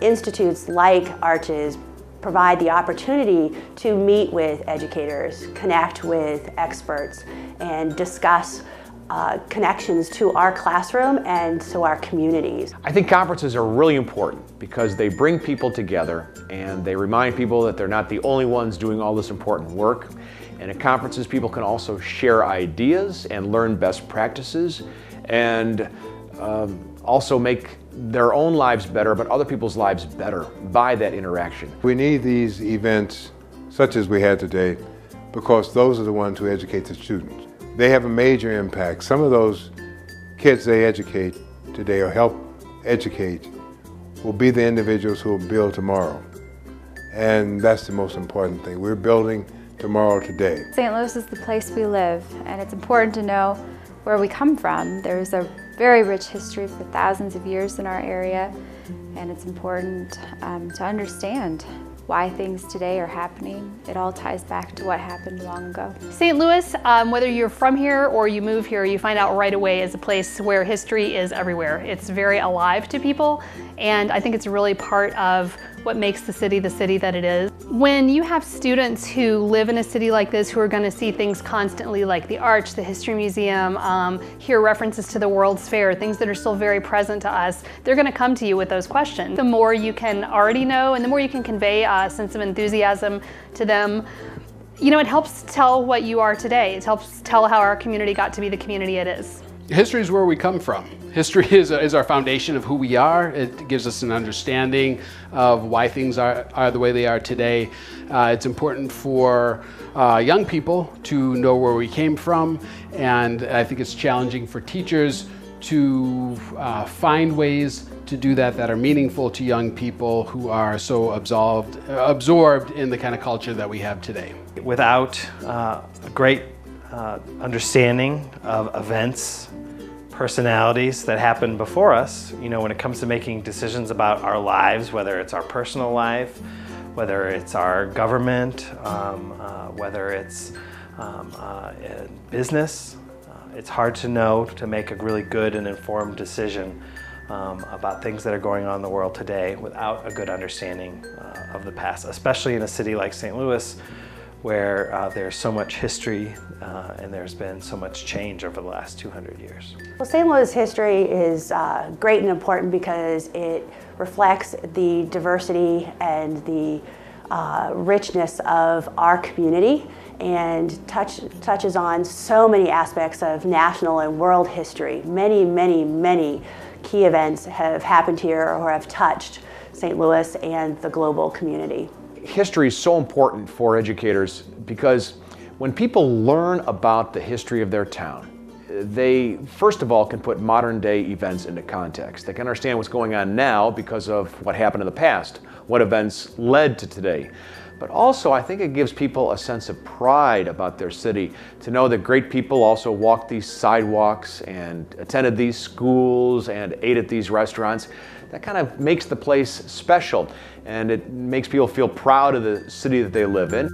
Institutes like ARCHS provide the opportunity to meet with educators, connect with experts, and discuss connections to our classroom and to our communities. I think conferences are really important because they bring people together and they remind people that they're not the only ones doing all this important work. And at conferences, people can also share ideas and learn best practices and also make their own lives better, but other people's lives better by that interaction. We need these events such as we had today because those are the ones who educate the students. They have a major impact. Some of those kids they educate today or help educate will be the individuals who will build tomorrow. And that's the most important thing. We're building tomorrow today. St. Louis is the place we live, and it's important to know where we come from. There's a very rich history for thousands of years in our area, and it's important to understand why things today are happening. It all ties back to what happened long ago. St. Louis, whether you're from here or you move here, you find out right away is a place where history is everywhere. It's very alive to people, and I think it's really part of what makes the city that it is. When you have students who live in a city like this who are going to see things constantly like the ARCHS, the History Museum, hear references to the World's Fair, things that are still very present to us, they're going to come to you with those questions. The more you can already know and the more you can convey a sense of enthusiasm to them, you know, it helps tell what you are today. It helps tell how our community got to be the community it is. History is where we come from. History is our foundation of who we are. It gives us an understanding of why things are the way they are today. It's important for young people to know where we came from, and I think it's challenging for teachers to find ways to do that are meaningful to young people who are so absorbed in the kind of culture that we have today. Without a great understanding of events, personalities that happened before us, you know, when it comes to making decisions about our lives, whether it's our personal life, whether it's our government, whether it's business, it's hard to know to make a really good and informed decision about things that are going on in the world today without a good understanding of the past, especially in a city like St. Louis, where there's so much history and there's been so much change over the last 200 years. Well, St. Louis history is great and important because it reflects the diversity and the richness of our community and touches on so many aspects of national and world history. Many, many, many key events have happened here or have touched St. Louis and the global community. History is so important for educators because when people learn about the history of their town, they first of all can put modern day events into context. They can understand what's going on now because of what happened in the past, what events led to today. But also I think it gives people a sense of pride about their city to know that great people also walked these sidewalks and attended these schools and ate at these restaurants. That kind of makes the place special, and it makes people feel proud of the city that they live in.